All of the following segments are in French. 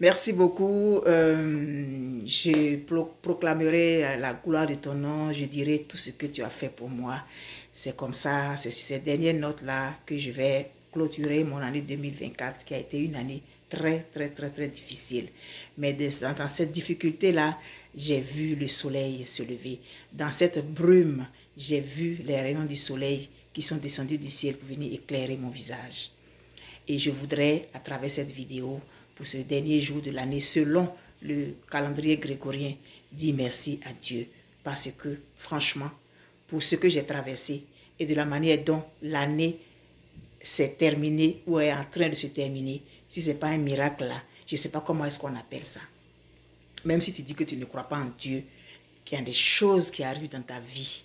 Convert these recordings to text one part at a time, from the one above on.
Merci beaucoup. Je proclamerai la gloire de ton nom. Je dirai tout ce que tu as fait pour moi. C'est comme ça, c'est sur ces dernières notes-là que je vais clôturer mon année 2024, qui a été une année très difficile. Mais dans cette difficulté-là, j'ai vu le soleil se lever. Dans cette brume, j'ai vu les rayons du soleil qui sont descendus du ciel pour venir éclairer mon visage. Et je voudrais, à travers cette vidéo, pour ce dernier jour de l'année, selon le calendrier grégorien, dire merci à Dieu. Parce que, franchement, pour ce que j'ai traversé et de la manière dont l'année s'est terminée ou est en train de se terminer, si ce n'est pas un miracle là, je ne sais pas comment est-ce qu'on appelle ça. Même si tu dis que tu ne crois pas en Dieu, qu'il y a des choses qui arrivent dans ta vie,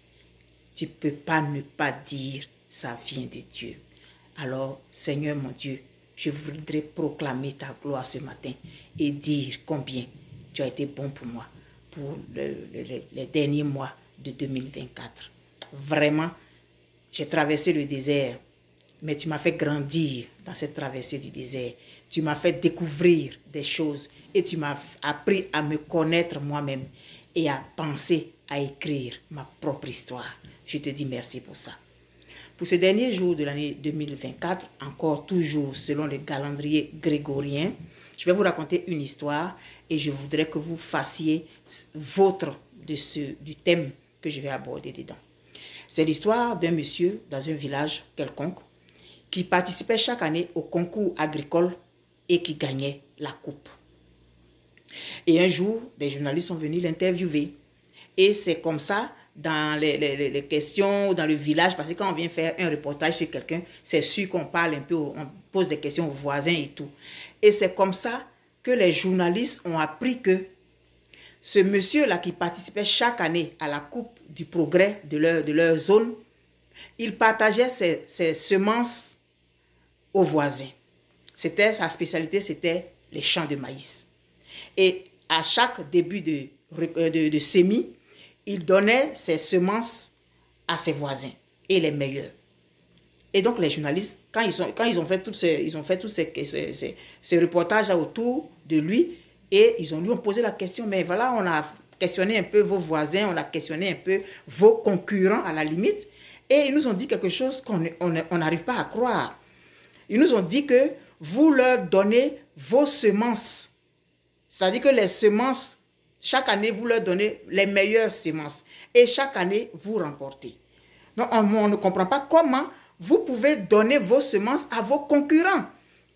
tu ne peux pas ne pas dire ça vient de Dieu. Alors, Seigneur mon Dieu, je voudrais proclamer ta gloire ce matin et dire combien tu as été bon pour moi pour les derniers mois de 2024. Vraiment, j'ai traversé le désert, mais tu m'as fait grandir dans cette traversée du désert. Tu m'as fait découvrir des choses et tu m'as appris à me connaître moi-même et à penser à écrire ma propre histoire. Je te dis merci pour ça. Pour ce dernier jour de l'année 2024, encore toujours selon le calendrier grégorien, je vais vous raconter une histoire et je voudrais que vous fassiez vôtre du thème que je vais aborder dedans. C'est l'histoire d'un monsieur dans un village quelconque qui participait chaque année au concours agricole et qui gagnait la coupe. Et un jour, des journalistes sont venus l'interviewer et c'est comme ça dans les questions dans le village, parce que quand on vient faire un reportage sur quelqu'un, c'est sûr qu'on parle un peu, on pose des questions aux voisins et tout. Et c'est comme ça que les journalistes ont appris que ce monsieur-là qui participait chaque année à la coupe du progrès de leur zone, il partageait ses semences aux voisins. Sa spécialité, c'était les champs de maïs. Et à chaque début de semis, il donnait ses semences à ses voisins et les meilleurs. Et donc les journalistes, quand ils ont fait tous ces reportages autour de lui, et ils lui ont posé la question, mais voilà, on a questionné un peu vos voisins, on a questionné un peu vos concurrents à la limite, et ils nous ont dit quelque chose qu'on n'arrive pas à croire. Ils nous ont dit que vous leur donnez vos semences, c'est-à-dire que les semences, chaque année, vous leur donnez les meilleures semences. Et chaque année, vous remportez. Donc, on ne comprend pas comment vous pouvez donner vos semences à vos concurrents.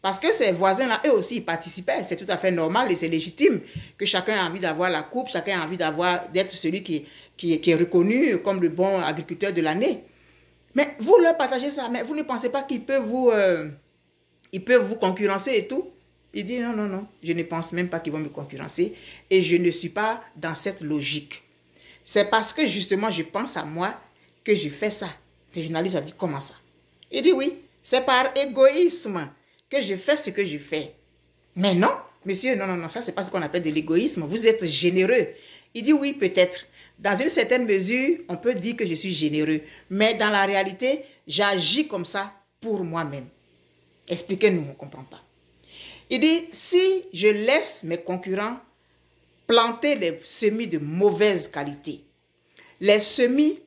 Parce que ces voisins-là, eux aussi, ils participaient. C'est tout à fait normal et c'est légitime que chacun a envie d'avoir la coupe, chacun a envie d'être celui qui est reconnu comme le bon agriculteur de l'année. Mais vous leur partagez ça. Mais vous ne pensez pas qu'ils peuvent vous concurrencer et tout? Il dit non, je ne pense même pas qu'ils vont me concurrencer et je ne suis pas dans cette logique. C'est parce que justement je pense à moi que je fais ça. Le journaliste a dit comment ça? Il dit oui, c'est par égoïsme que je fais ce que je fais. Mais non, monsieur, non, ça c'est pas ce qu'on appelle de l'égoïsme. Vous êtes généreux. Il dit oui, peut-être. Dans une certaine mesure, on peut dire que je suis généreux. Mais dans la réalité, j'agis comme ça pour moi-même. Expliquez-nous, on ne comprend pas. Il dit, si je laisse mes concurrents planter les semis de mauvaise qualité, les semis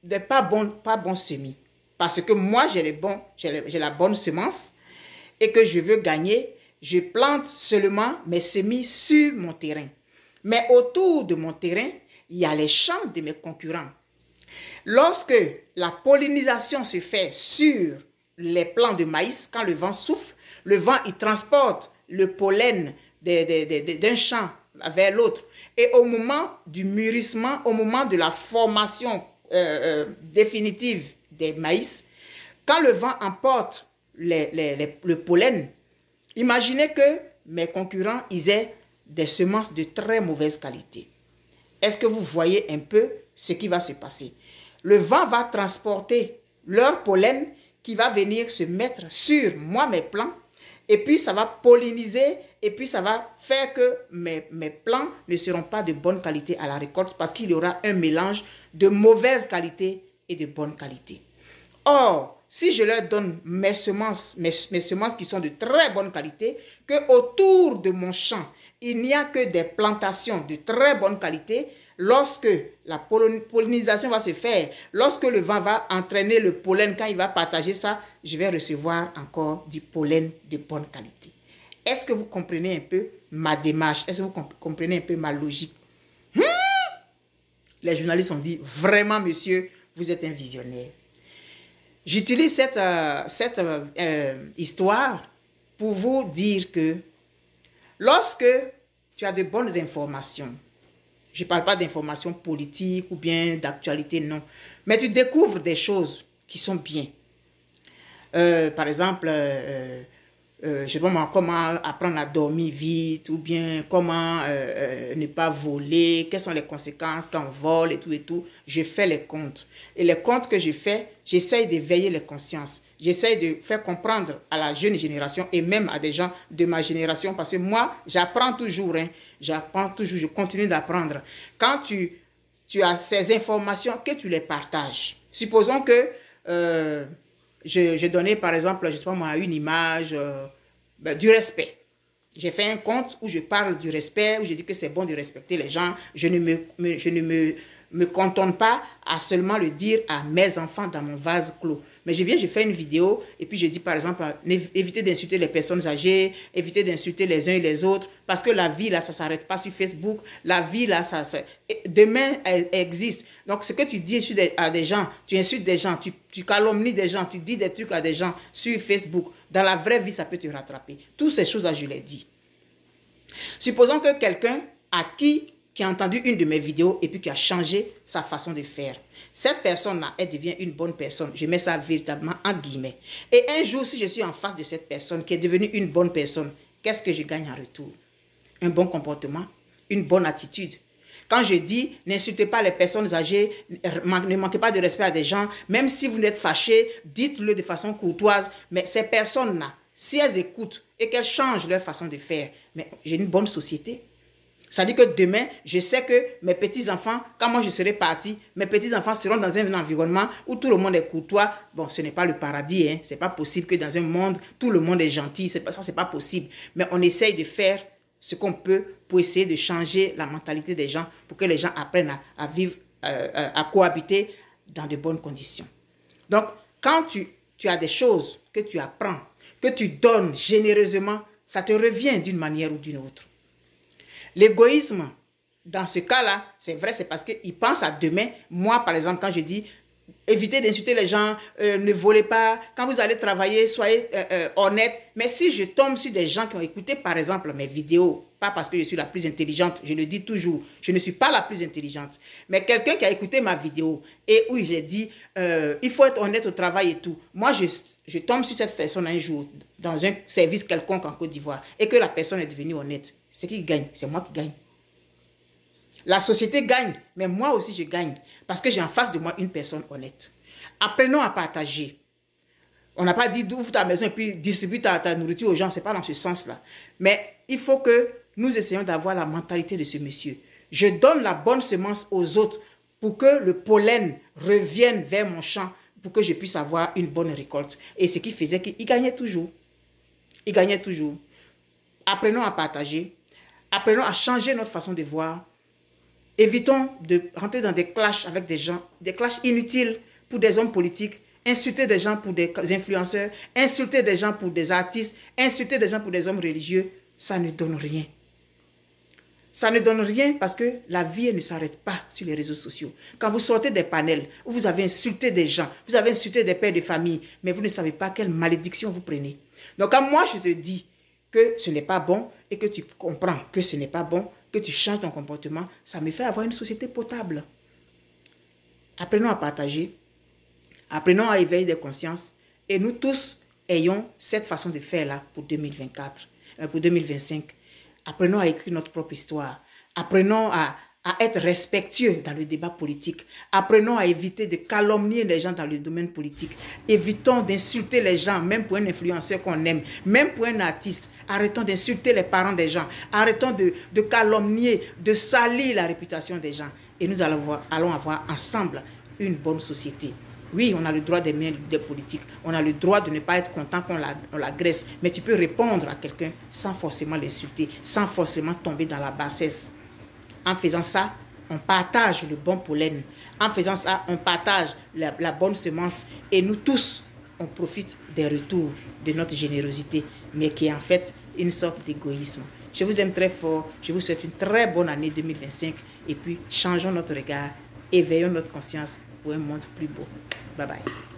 de pas bons semis, parce que moi j'ai la bonne semence et que je veux gagner, je plante seulement mes semis sur mon terrain. Mais autour de mon terrain, il y a les champs de mes concurrents. Lorsque la pollinisation se fait sur les plants de maïs, quand le vent souffle, le vent, il transporte le pollen d'un champ vers l'autre. Et au moment du mûrissement, au moment de la formation définitive des maïs, quand le vent emporte le pollen, imaginez que mes concurrents, ils aient des semences de très mauvaise qualité. Est-ce que vous voyez un peu ce qui va se passer? Le vent va transporter leur pollen qui va venir se mettre sur mes plants. Et puis, ça va polliniser et puis ça va faire que mes plants ne seront pas de bonne qualité à la récolte parce qu'il y aura un mélange de mauvaise qualité et de bonne qualité. Or, si je leur donne mes semences qui sont de très bonne qualité, que autour de mon champ, il n'y a que des plantations de très bonne qualité, lorsque la pollinisation va se faire, lorsque le vent va entraîner le pollen, quand il va partager ça, je vais recevoir encore du pollen de bonne qualité. Est-ce que vous comprenez un peu ma démarche? Est-ce que vous comprenez un peu ma logique? Les journalistes ont dit, vraiment, monsieur, vous êtes un visionnaire. J'utilise cette histoire pour vous dire que lorsque tu as de bonnes informations, je ne parle pas d'informations politiques ou bien d'actualité, non, mais tu découvres des choses qui sont bien. Par exemple, je sais pas moi, comment apprendre à dormir vite, ou bien comment ne pas voler, quelles sont les conséquences quand on vole et tout. Je fais les comptes. Et les comptes que je fais, j'essaye d'éveiller les consciences. J'essaye de faire comprendre à la jeune génération et même à des gens de ma génération, parce que moi, j'apprends toujours, hein, j'apprends toujours, je continue d'apprendre. Quand tu as ces informations, que tu les partages. Supposons que j'ai donné, par exemple, je sais pas moi, une image du respect. J'ai fait un compte où je parle du respect, où je dis que c'est bon de respecter les gens. Je ne me contente pas à seulement le dire à mes enfants dans mon vase clos. Mais je fais une vidéo et puis je dis par exemple, évitez d'insulter les personnes âgées, évitez d'insulter les uns et les autres, parce que la vie là, ça ne s'arrête pas sur Facebook. La vie là, demain, elle existe. Donc ce que tu dis à des gens, tu insultes des gens, tu calomnies des gens, tu dis des trucs à des gens sur Facebook. Dans la vraie vie, ça peut te rattraper. Toutes ces choses-là, je les dis. Supposons que quelqu'un qui a entendu une de mes vidéos et puis qui a changé sa façon de faire. Cette personne-là, elle devient une bonne personne. Je mets ça véritablement en guillemets. Et un jour, si je suis en face de cette personne qui est devenue une bonne personne, qu'est-ce que je gagne en retour? Un bon comportement, une bonne attitude. Quand je dis, n'insultez pas les personnes âgées, ne manquez pas de respect à des gens, même si vous êtes fâché, dites-le de façon courtoise. Mais ces personnes-là, si elles écoutent et qu'elles changent leur façon de faire, mais j'ai une bonne société. Ça dit que demain, je sais que mes petits-enfants, quand moi je serai parti, mes petits-enfants seront dans un environnement où tout le monde est courtois. Bon, ce n'est pas le paradis, hein. Ce n'est pas possible que dans un monde, tout le monde est gentil. Ça, c'est pas possible. Mais on essaye de faire ce qu'on peut pour essayer de changer la mentalité des gens, pour que les gens apprennent à vivre, à cohabiter dans de bonnes conditions. Donc, quand tu as des choses que tu apprends, que tu donnes généreusement, ça te revient d'une manière ou d'une autre. L'égoïsme, dans ce cas-là, c'est vrai, c'est parce qu'il pense à demain. Moi, par exemple, quand je dis évitez d'insulter les gens, ne volez pas, quand vous allez travailler, soyez honnête. Mais si je tombe sur des gens qui ont écouté, par exemple, mes vidéos, pas parce que je suis la plus intelligente, je le dis toujours, je ne suis pas la plus intelligente, mais quelqu'un qui a écouté ma vidéo et où j'ai dit, il faut être honnête au travail et tout. Moi, je tombe sur cette personne un jour, dans un service quelconque en Côte d'Ivoire, et que la personne est devenue honnête. C'est qui gagne? C'est moi qui gagne. La société gagne, mais moi aussi je gagne, parce que j'ai en face de moi une personne honnête. Apprenons à partager. On n'a pas dit ouvre ta maison et puis distribue ta nourriture aux gens, ce n'est pas dans ce sens-là. Mais il faut que nous essayons d'avoir la mentalité de ce monsieur. Je donne la bonne semence aux autres pour que le pollen revienne vers mon champ, pour que je puisse avoir une bonne récolte. Et ce qui faisait qu'il gagnait toujours. Il gagnait toujours. Apprenons à partager. Apprenons à changer notre façon de voir. Évitons de rentrer dans des clashs avec des gens, des clashs inutiles pour des hommes politiques, insulter des gens pour des influenceurs, insulter des gens pour des artistes, insulter des gens pour des hommes religieux. Ça ne donne rien. Ça ne donne rien parce que la vie ne s'arrête pas sur les réseaux sociaux. Quand vous sortez des panels où vous avez insulté des gens, vous avez insulté des pères de famille, mais vous ne savez pas quelle malédiction vous prenez. Donc quand moi je te dis que ce n'est pas bon et que tu comprends que ce n'est pas bon, que tu changes ton comportement, ça me fait avoir une société potable. Apprenons à partager, apprenons à éveiller des consciences et nous tous ayons cette façon de faire là pour 2024, pour 2025. Apprenons à écrire notre propre histoire. Apprenons à être respectueux dans le débat politique. Apprenons à éviter de calomnier les gens dans le domaine politique. Évitons d'insulter les gens, même pour un influenceur qu'on aime, même pour un artiste. Arrêtons d'insulter les parents des gens. Arrêtons de calomnier, de salir la réputation des gens. Et nous allons avoir ensemble une bonne société. Oui, on a le droit d'aimer des politiques. On a le droit de ne pas être content qu'on l'agresse. Mais tu peux répondre à quelqu'un sans forcément l'insulter, sans forcément tomber dans la bassesse. En faisant ça, on partage le bon pollen. En faisant ça, on partage la bonne semence. Et nous tous, on profite des retours de notre générosité, mais qui est en fait une sorte d'égoïsme. Je vous aime très fort. Je vous souhaite une très bonne année 2025. Et puis, changeons notre regard, éveillons notre conscience pour un monde plus beau. Bye bye.